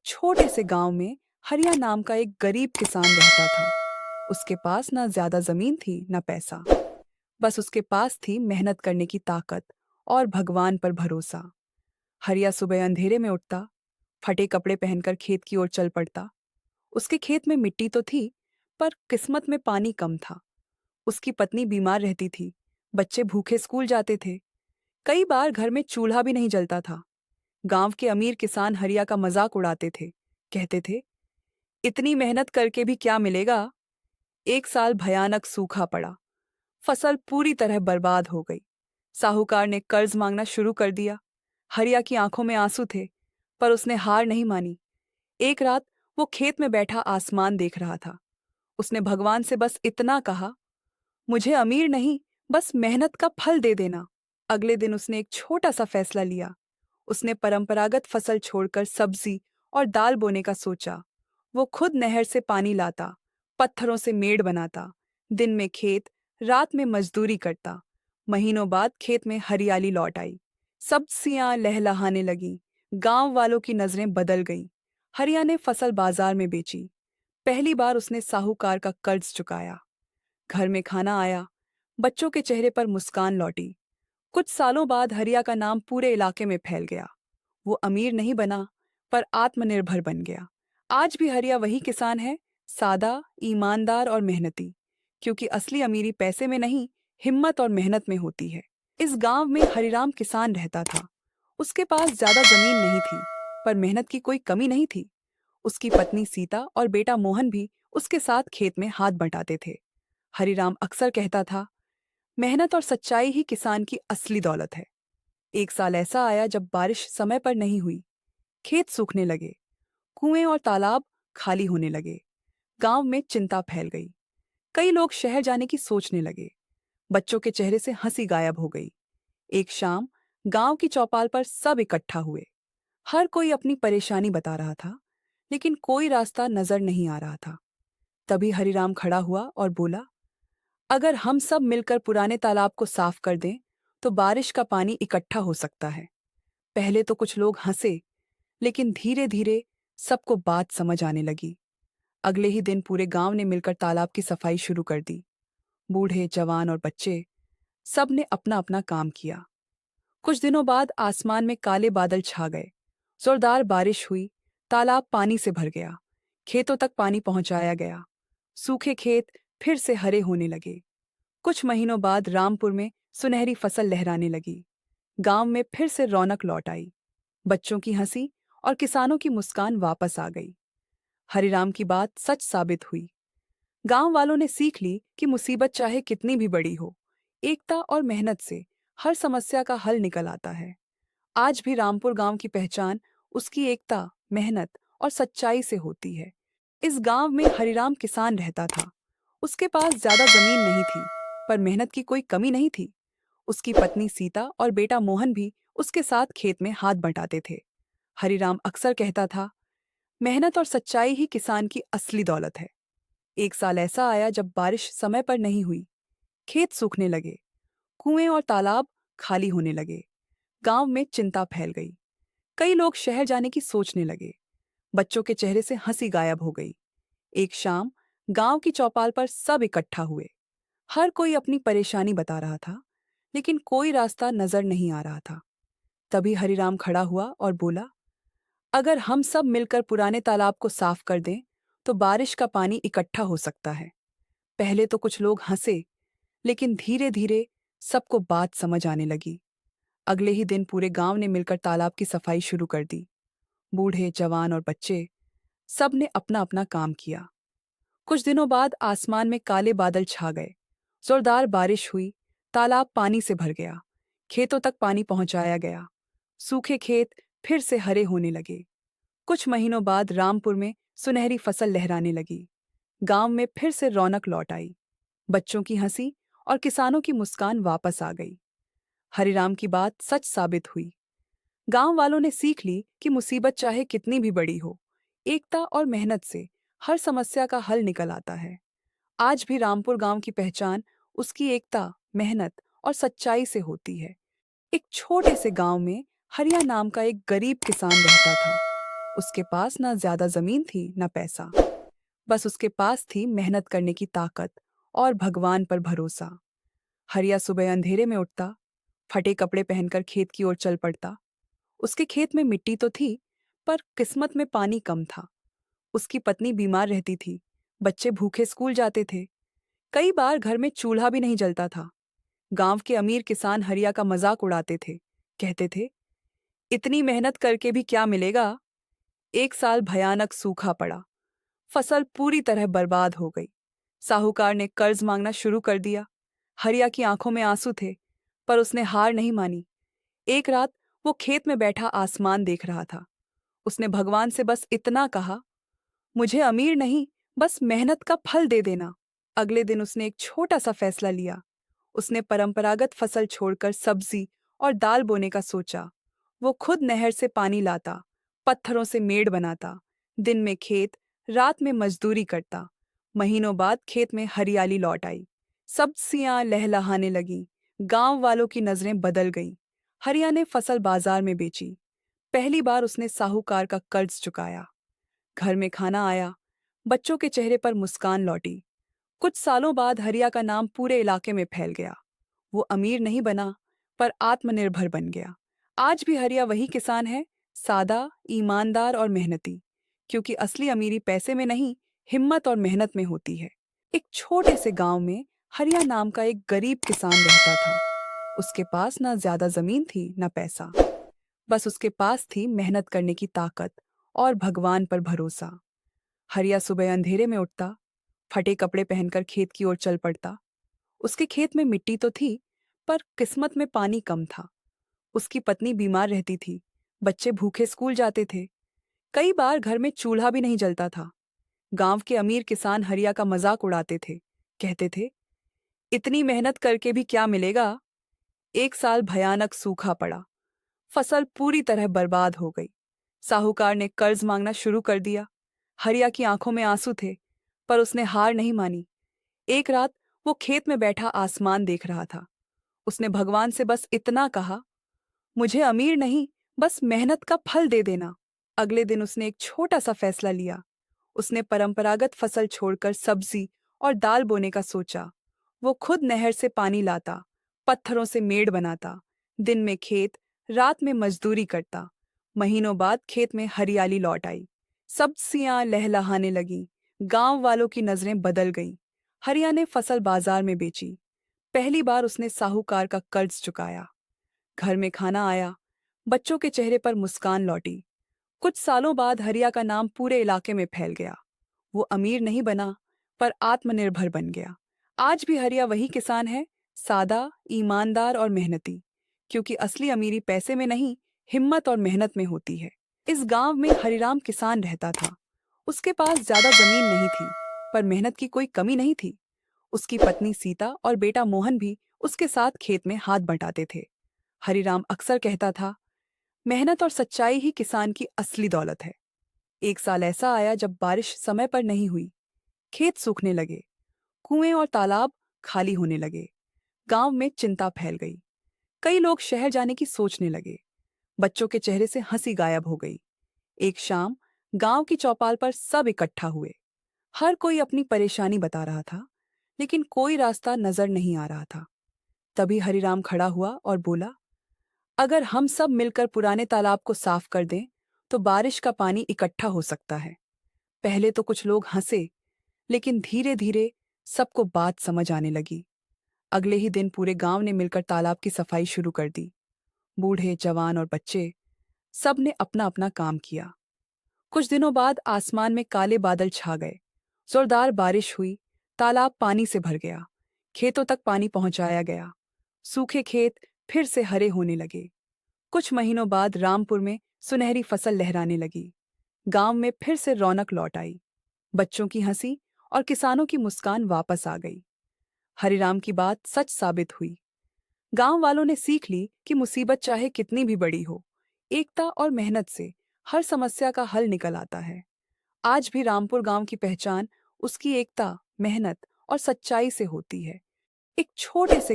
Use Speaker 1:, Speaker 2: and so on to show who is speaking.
Speaker 1: छोटे से गांव में हरिया नाम का एक गरीब किसान रहता था। उसके पास ना ज्यादा जमीन थी ना पैसा। बस उसके पास थी मेहनत करने की ताकत और भगवान पर भरोसा। हरिया सुबह अंधेरे में उठता, फटे कपड़े पहनकर खेत की ओर चल पड़ता। उसके खेत में मिट्टी तो थी, पर किस्मत में पानी कम था। उसकी पत्नी बीमार रहती थी, बच्चे भूखे स्कूल जाते थे। कई बार घर में चूल्हा भी नहीं जलता था। गांव के अमीर किसान हरिया का मजाक उड़ाते थे। कहते थे, इतनी मेहनत करके भी क्या मिलेगा। एक साल भयानक सूखा पड़ा, फसल पूरी तरह बर्बाद हो गई। साहूकार ने कर्ज मांगना शुरू कर दिया। हरिया की आंखों में आंसू थे, पर उसने हार नहीं मानी। एक रात वो खेत में बैठा आसमान देख रहा था। उसने भगवान से बस इतना कहा, मुझे अमीर नहीं, बस मेहनत का फल दे देना। अगले दिन उसने एक छोटा सा फैसला लिया। उसने परंपरागत फसल छोड़कर सब्जी और दाल बोने का सोचा। वो खुद नहर से पानी लाता, पत्थरों से मेड़ बनाता, दिन में खेत, रात में मजदूरी करता। महीनों बाद खेत में हरियाली लौट आई। सब्जियां लहलहाने लगी। गांव वालों की नजरें बदल गईं। हरिया ने फसल बाजार में बेची। पहली बार उसने साहूकार का कर्ज चुकाया। घर में खाना आया, बच्चों के चेहरे पर मुस्कान लौटी। कुछ सालों बाद हरिया का नाम पूरे इलाके में फैल गया। वो अमीर नहीं बना, पर आत्मनिर्भर बन गया। आज भी हरिया वही किसान है, सादा, ईमानदार और मेहनती। क्योंकि असली अमीरी पैसे में नहीं, हिम्मत और मेहनत में होती है। इस गांव में हरिराम किसान रहता था। उसके पास ज्यादा जमीन नहीं थी, पर मेहनत की कोई कमी नहीं थी। उसकी पत्नी सीता और बेटा मोहन भी उसके साथ खेत में हाथ बंटाते थे। हरिराम अक्सर कहता था, मेहनत और सच्चाई ही किसान की असली दौलत है। एक साल ऐसा आया जब बारिश समय पर नहीं हुई। खेत सूखने लगे, कुएं और तालाब खाली होने लगे। गांव में चिंता फैल गई। कई लोग शहर जाने की सोचने लगे। बच्चों के चेहरे से हंसी गायब हो गई। एक शाम गांव की चौपाल पर सब इकट्ठा हुए। हर कोई अपनी परेशानी बता रहा था, लेकिन कोई रास्ता नजर नहीं आ रहा था। तभी हरिराम खड़ा हुआ और बोला, अगर हम सब मिलकर पुराने तालाब को साफ कर दें, तो बारिश का पानी इकट्ठा हो सकता है। पहले तो कुछ लोग हंसे, लेकिन धीरे धीरे सबको बात समझ आने लगी। अगले ही दिन पूरे गांव ने मिलकर तालाब की सफाई शुरू कर दी। बूढ़े, जवान और बच्चे, सब ने अपना अपना काम किया। कुछ दिनों बाद आसमान में काले बादल छा गए। जोरदार बारिश हुई, तालाब पानी से भर गया। खेतों तक पानी पहुंचाया गया। सूखे खेत फिर से हरे होने लगे। कुछ महीनों बाद रामपुर में सुनहरी फसल लहराने लगी। गांव में फिर से रौनक लौट आई। बच्चों की हंसी और किसानों की मुस्कान वापस आ गई। हरिराम की बात सच साबित हुई। गांव वालों ने सीख ली कि मुसीबत चाहे कितनी भी बड़ी हो, एकता और मेहनत से हर समस्या का हल निकल आता है। आज भी रामपुर गांव की पहचान उसकी एकता, मेहनत और सच्चाई से होती है। इस गांव में हरिराम किसान रहता था। उसके पास ज्यादा जमीन नहीं थी, पर मेहनत की कोई कमी नहीं थी। उसकी पत्नी सीता और बेटा मोहन भी उसके साथ खेत में हाथ बंटाते थे। हरिराम अक्सर कहता था, मेहनत और सच्चाई ही किसान की असली दौलत है। एक साल ऐसा आया जब बारिश समय पर नहीं हुई। खेत सूखने लगे, कुएं और तालाब खाली होने लगे। गांव में चिंता फैल गई। कई लोग शहर जाने की सोचने लगे। बच्चों के चेहरे से हंसी गायब हो गई। एक शाम गांव की चौपाल पर सब इकट्ठा हुए। हर कोई अपनी परेशानी बता रहा था, लेकिन कोई रास्ता नजर नहीं आ रहा था। तभी हरिराम खड़ा हुआ और बोला, अगर हम सब मिलकर पुराने तालाब को साफ कर दें, तो बारिश का पानी इकट्ठा हो सकता है। पहले तो कुछ लोग हंसे, लेकिन धीरे धीरे सबको बात समझ आने लगी। अगले ही दिन पूरे गांव ने मिलकर तालाब की सफाई शुरू कर दी। बूढ़े, जवान और बच्चे, सब ने अपना अपना काम किया। कुछ दिनों बाद आसमान में काले बादल छा गए। जोरदार बारिश हुई, तालाब पानी से भर गया। खेतों तक पानी पहुंचाया गया। सूखे खेत फिर से हरे होने लगे। कुछ महीनों बाद रामपुर में सुनहरी फसल लहराने लगी। गांव में फिर से रौनक लौट आई। बच्चों की हंसी और किसानों की मुस्कान वापस आ गई। हरिराम की बात सच साबित हुई। गांव वालों ने सीख ली कि मुसीबत चाहे कितनी भी बड़ी हो, एकता और मेहनत से हर समस्या का हल निकल आता है। आज भी रामपुर गांव की पहचान उसकी एकता, मेहनत और सच्चाई से होती है। एक छोटे से गांव में हरिया नाम का एक गरीब किसान रहता था। उसके पास ना ज्यादा जमीन थी ना पैसा। बस उसके पास थी मेहनत करने की ताकत और भगवान पर भरोसा। हरिया सुबह अंधेरे में उठता, फटे कपड़े पहनकर खेत की ओर चल पड़ता। उसके खेत में मिट्टी तो थी, पर किस्मत में पानी कम था। उसकी पत्नी बीमार रहती थी, बच्चे भूखे स्कूल जाते थे। कई बार घर में चूल्हा भी नहीं जलता था। गांव के अमीर किसान हरिया का मजाक उड़ाते थे, कहते थे, इतनी मेहनत करके भी क्या मिलेगा। एक साल भयानक सूखा पड़ा, फसल पूरी तरह बर्बाद हो गई। साहूकार ने कर्ज मांगना शुरू कर दिया। हरिया की आंखों में आंसू थे, पर उसने हार नहीं मानी। एक रात वो खेत में बैठा आसमान देख रहा था। उसने भगवान से बस इतना कहा, मुझे अमीर नहीं, बस मेहनत का फल दे देना। अगले दिन उसने एक छोटा सा फैसला लिया। उसने परंपरागत फसल छोड़कर सब्जी और दाल बोने का सोचा। वो खुद नहर से पानी लाता, पत्थरों से मेड़ बनाता, दिन में खेत, रात में मजदूरी करता। महीनों बाद खेत में हरियाली लौट आई, सब्जियां लहलहाने लगी। गांव वालों की नजरें बदल गईं। हरिया ने फसल बाजार में बेची। पहली बार उसने साहूकार का कर्ज चुकाया। घर में खाना आया, बच्चों के चेहरे पर मुस्कान लौटी। कुछ सालों बाद हरिया का नाम पूरे इलाके में फैल गया। वो अमीर नहीं बना, पर आत्मनिर्भर बन गया। आज भी हरिया वही किसान है, सादा, ईमानदार और मेहनती। क्योंकि असली अमीरी पैसे में नहीं, हिम्मत और मेहनत में होती है। एक छोटे से गांव में हरिया नाम का एक गरीब किसान रहता था। उसके पास ना ज्यादा जमीन थी ना पैसा। बस उसके पास थी मेहनत करने की ताकत और भगवान पर भरोसा। हरिया सुबह अंधेरे में उठता, फटे कपड़े पहनकर खेत की ओर चल पड़ता। उसके खेत में मिट्टी तो थी, पर किस्मत में पानी कम था। उसकी पत्नी बीमार रहती थी, बच्चे भूखे स्कूल जाते थे। कई बार घर में चूल्हा भी नहीं जलता था। गांव के अमीर किसान हरिया का मजाक उड़ाते थे, कहते थे, इतनी मेहनत करके भी क्या मिलेगा। एक साल भयानक सूखा पड़ा, फसल पूरी तरह बर्बाद हो गई। साहूकार ने कर्ज मांगना शुरू कर दिया। हरिया की आंखों में आंसू थे, पर उसने हार नहीं मानी। एक रात वो खेत में बैठा आसमान देख रहा था। उसने भगवान से बस इतना कहा, मुझे अमीर नहीं, बस मेहनत का फल दे देना। अगले दिन उसने एक छोटा सा फैसला लिया। उसने परंपरागत फसल छोड़कर सब्जी और दाल बोने का सोचा। वो खुद नहर से पानी लाता, पत्थरों से मेड़ बनाता, दिन में खेत, रात में मजदूरी करता। महीनों बाद खेत में हरियाली लौट आई, सब्जियां लहलहाने लगीं। गांव वालों की नजरें बदल गईं। हरिया ने फसल बाजार में बेची। पहली बार उसने साहूकार का कर्ज चुकाया। घर में खाना आया, बच्चों के चेहरे पर मुस्कान लौटी। कुछ सालों बाद हरिया का नाम पूरे इलाके में फैल गया। वो अमीर नहीं बना, पर आत्मनिर्भर बन गया। आज भी हरिया वही किसान है, सादा, ईमानदार और मेहनती। क्योंकि असली अमीरी पैसे में नहीं, हिम्मत और मेहनत में होती है। इस गांव में हरिराम किसान रहता था। उसके पास ज्यादा जमीन नहीं थी, पर मेहनत की कोई कमी नहीं थी। उसकी पत्नी सीता और बेटा मोहन भी उसके साथ खेत में हाथ बंटाते थे। हरिराम अक्सर कहता था, मेहनत और सच्चाई ही किसान की असली दौलत है। एक साल ऐसा आया जब बारिश समय पर नहीं हुई। खेत सूखने लगे, कुएं और तालाब खाली होने लगे। गांव में चिंता फैल गई। कई लोग शहर जाने की सोचने लगे। बच्चों के चेहरे से हंसी गायब हो गई। एक शाम गांव की चौपाल पर सब इकट्ठा हुए। हर कोई अपनी परेशानी बता रहा था, लेकिन कोई रास्ता नजर नहीं आ रहा था। तभी हरिराम खड़ा हुआ और बोला, अगर हम सब मिलकर पुराने तालाब को साफ कर दें, तो बारिश का पानी इकट्ठा हो सकता है। पहले तो कुछ लोग हंसे, लेकिन धीरे धीरे सबको बात समझ आने लगी। अगले ही दिन पूरे गांव ने मिलकर तालाब की सफाई शुरू कर दी। बूढ़े, जवान और बच्चे, सब ने अपना अपना काम किया। कुछ दिनों बाद आसमान में काले बादल छा गए। जोरदार बारिश हुई, तालाब पानी से भर गया। खेतों तक पानी पहुंचाया गया। सूखे खेत फिर से हरे होने लगे। कुछ महीनों बाद रामपुर में सुनहरी फसल लहराने लगी। गांव में फिर से रौनक लौट आई। बच्चों की हंसी और किसानों की मुस्कान वापस आ गई। हरिराम की बात सच साबित हुई। गांव वालों ने सीख ली कि मुसीबत चाहे कितनी भी बड़ी हो, एकता और मेहनत से हर समस्या का हल निकल आता है। आज भी रामपुर गांव की पहचान उसकी एकता, मेहनत और सच्चाई से होती है। एक छोटे से